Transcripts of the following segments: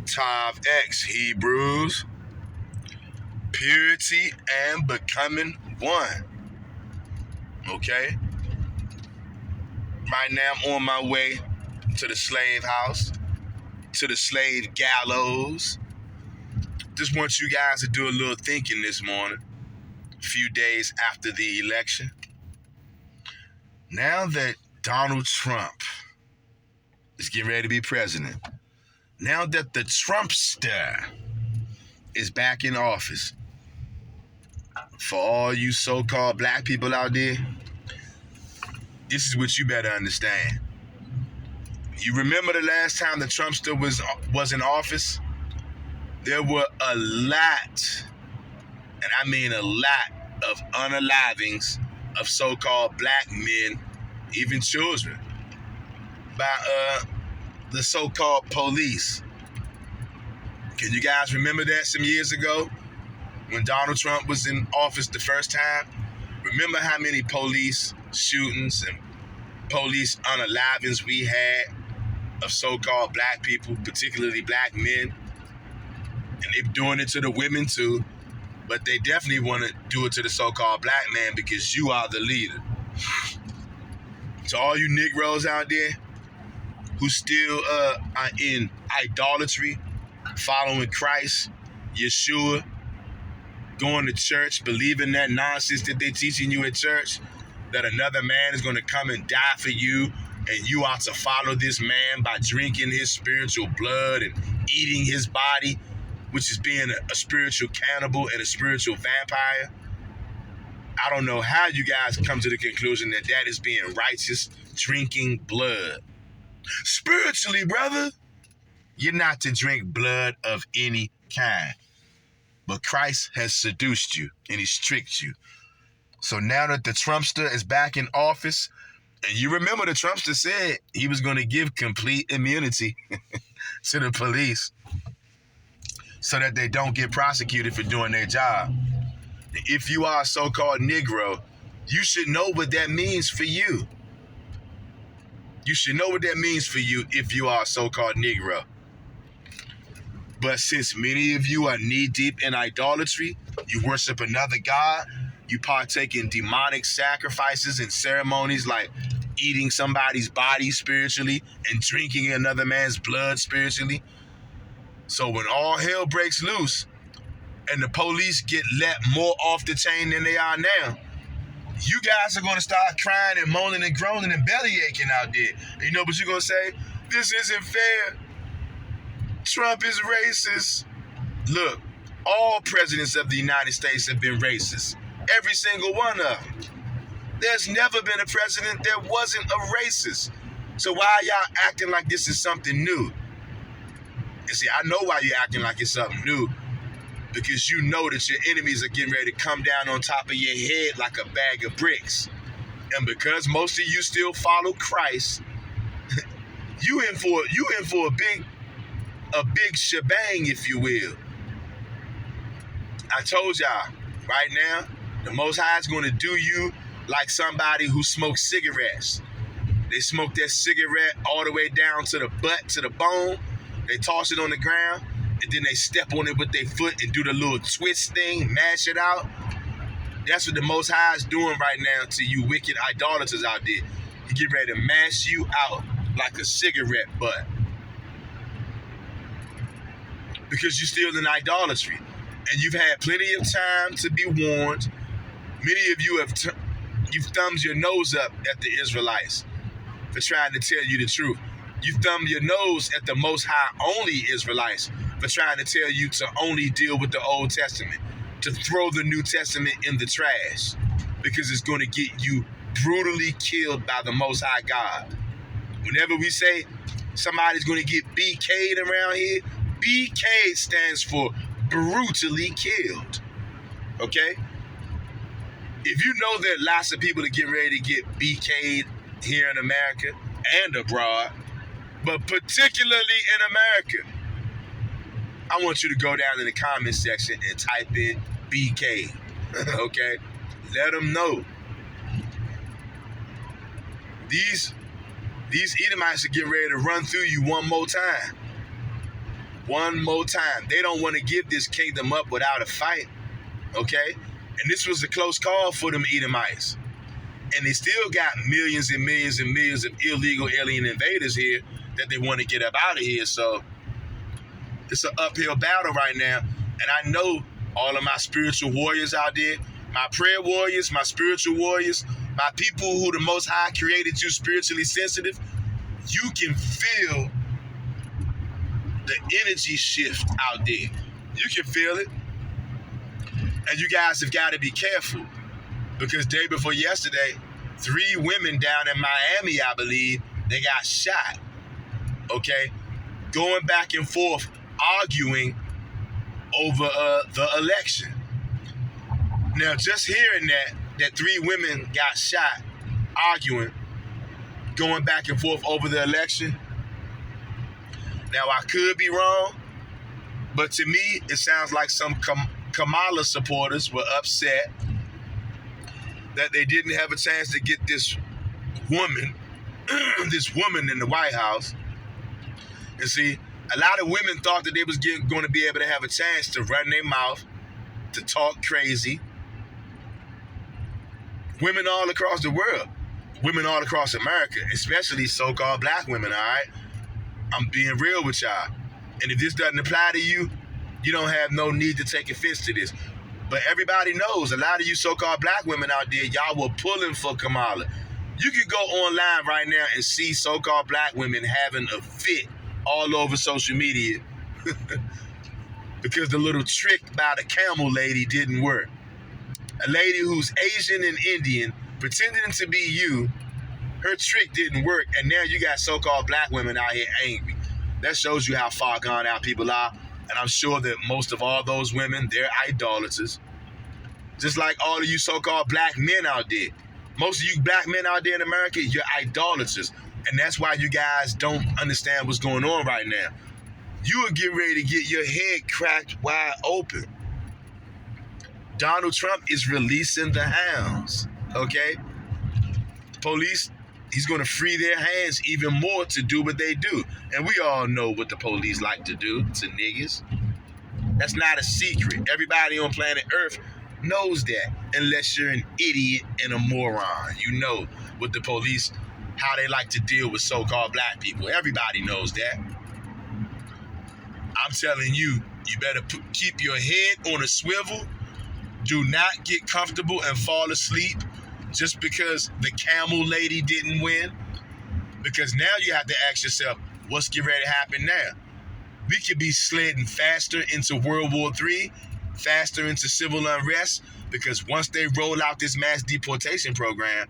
Tav X, Hebrews, purity and becoming one. Okay? Right now I'm on my way to the slave house, to the slave gallows. Just want you guys to do a little thinking this morning, a few days after the election. Now that Donald Trump is getting ready to be president, now that the Trumpster is back in office, for all you so-called black people out there, this is what you better understand. You remember the last time the Trumpster was in office? There were a lot, and I mean a lot, of unalivings of so-called black men, even children, by the so-called police. Can you guys remember that some years ago when Donald Trump was in office the first time? Remember how many police shootings and police unalivings we had of so-called black people, particularly black men? And they're doing it to the women too, but they definitely want to do it to the so-called black man because you are the leader. To all you Negroes out there who still are in idolatry, following Christ, Yeshua, going to church, believing that nonsense that they're teaching you at church, that another man is going to come and die for you, and you ought to follow this man by drinking his spiritual blood and eating his body, which is being a spiritual cannibal and a spiritual vampire. I don't know how you guys come to the conclusion that that is being righteous, drinking blood. Spiritually, brother, you're not to drink blood of any kind. But Christ has seduced you and he's tricked you. So now that the Trumpster is back in office, and you remember the Trumpster said he was going to give complete immunity to the police so that they don't get prosecuted for doing their job. If you are a so-called Negro, you should know what that means for you. You should know what that means for you if you are a so-called Negro. But since many of you are knee-deep in idolatry, you worship another god, you partake in demonic sacrifices and ceremonies like eating somebody's body spiritually and drinking another man's blood spiritually. So when all hell breaks loose and the police get let more off the chain than they are now, you guys are going to start crying and moaning and groaning and belly aching out there. And you know what you're going to say? This isn't fair. Trump is racist. Look, all presidents of the United States have been racist. Every single one of them. There's never been a president that wasn't a racist. So why are y'all acting like this is something new? And see, I know why you're acting like it's something new. Because you know that your enemies are getting ready to come down on top of your head like a bag of bricks. And because most of you still follow Christ, you in for a big shebang, if you will. I told y'all, right now, the Most High is going to do you like somebody who smokes cigarettes. They smoke that cigarette all the way down to the butt, to the bone. They toss it on the ground, and then they step on it with their foot and do the little twist thing, mash it out. That's what the Most High is doing right now to you wicked idolaters out there. He get ready to mash you out like a cigarette butt. Because you're still in idolatry. And you've had plenty of time to be warned. Many of you you've thumbed your nose up at the Israelites for trying to tell you the truth. You've thumbed your nose at the Most High only Israelites for trying to tell you to only deal with the Old Testament, to throw the New Testament in the trash, because it's going to get you brutally killed by the Most High God. Whenever we say somebody's going to get BK'd around here, BK stands for brutally killed. Okay? If you know that lots of people are getting ready to get BK'd here in America and abroad, but particularly in America, I want you to go down in the comment section and type in BK. Okay? Let them know. These Edomites are getting ready to run through you one more time. one more time. They don't want to give this kingdom up without a fight, okay? And this was a close call for them Edomites. And they still got millions and millions and millions of illegal alien invaders here that they want to get up out of here. So it's an uphill battle right now. And I know all of my spiritual warriors out there, my prayer warriors, my spiritual warriors, my people who the Most High created you spiritually sensitive, you can feel the energy shift out there. You can feel it. And you guys have got to be careful, because day before yesterday, 3 women down in Miami, I believe, they got shot, okay? Going back and forth, arguing over the election. Now, just hearing that 3 women got shot, arguing, going back and forth over the election. Now, I could be wrong, but to me, it sounds like some Kamala supporters were upset that they didn't have a chance to get this woman in the White House. And see, a lot of women thought that they was going to be able to have a chance to run their mouth, to talk crazy. Women all across the world, women all across America, especially so-called black women, all right? I'm being real with y'all. And if this doesn't apply to you, you don't have no need to take offense to this. But everybody knows, a lot of you so-called black women out there, y'all were pulling for Kamala. You can go online right now and see so-called black women having a fit all over social media because the little trick by the camel lady didn't work. A lady who's Asian and Indian pretending to be you, her trick didn't work, and now you got so-called black women out here angry. That shows you how far gone out people are. And I'm sure that most of all those women, they're idolaters. Just like all of you so-called black men out there. Most of you black men out there in America, you're idolaters. And that's why you guys don't understand what's going on right now. You are getting ready to get your head cracked wide open. Donald Trump is releasing the hounds, okay? Police, he's going to free their hands even more to do what they do. And we all know what the police like to do to niggas. That's not a secret. Everybody on planet Earth knows that, unless you're an idiot and a moron. You know what the police, how they like to deal with so-called black people. Everybody knows that. I'm telling you, you better keep your head on a swivel. Do not get comfortable and fall asleep just because the camel lady didn't win. Because now you have to ask yourself, what's getting ready to happen now? We could be sliding faster into World War III, faster into civil unrest, because once they roll out this mass deportation program,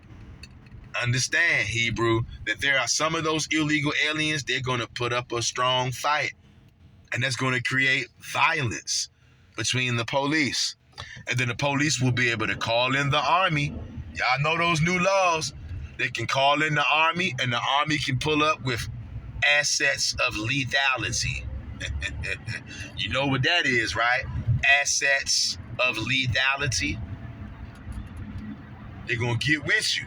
understand, Hebrew, that there are some of those illegal aliens, they're going to put up a strong fight. And that's going to create violence between the police. And then the police will be able to call in the army. Y'all know those new laws. They can call in the army, and the army can pull up with assets of lethality. You know what that is, right? Assets of lethality. They're going to get with you.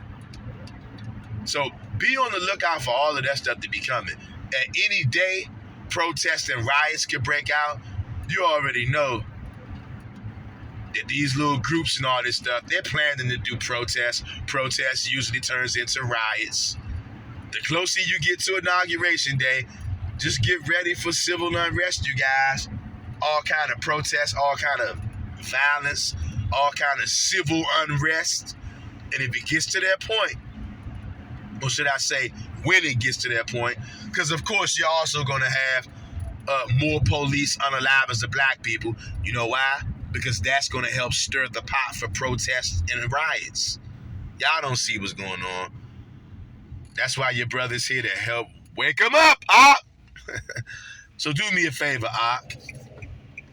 So be on the lookout for all of that stuff to be coming. At any day, protests and riots could break out. You already know that these little groups and all this stuff, they're planning to do protests. Protests usually turns into riots. The closer you get to Inauguration Day, just get ready for civil unrest, you guys. All kind of protests, all kind of violence, all kind of civil unrest. And if it gets to that point, or should I say, when it gets to that point, because of course you're also going to have more police unalivings of black people. You know why? Because that's going to help stir the pot for protests and riots. Y'all don't see what's going on. That's why your brother's here to help wake them up, Ak. So do me a favor, Ak,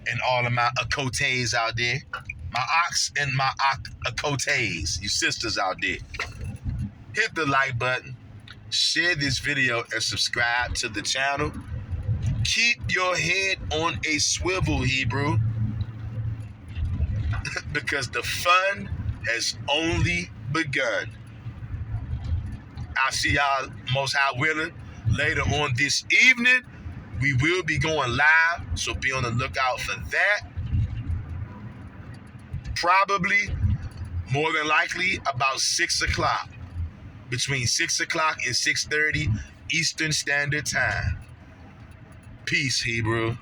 and all of my Akotes out there. My Ox and my Akotes, you sisters out there. Hit the like button, share this video, and subscribe to the channel. Keep your head on a swivel, Hebrew, because the fun has only begun. I'll see y'all, Most High willing, later on this evening We will be going live, so be on the lookout for that. Probably, more than likely, about 6 o'clock. Between 6 o'clock and 6:30 Eastern Standard Time. Peace, Hebrew.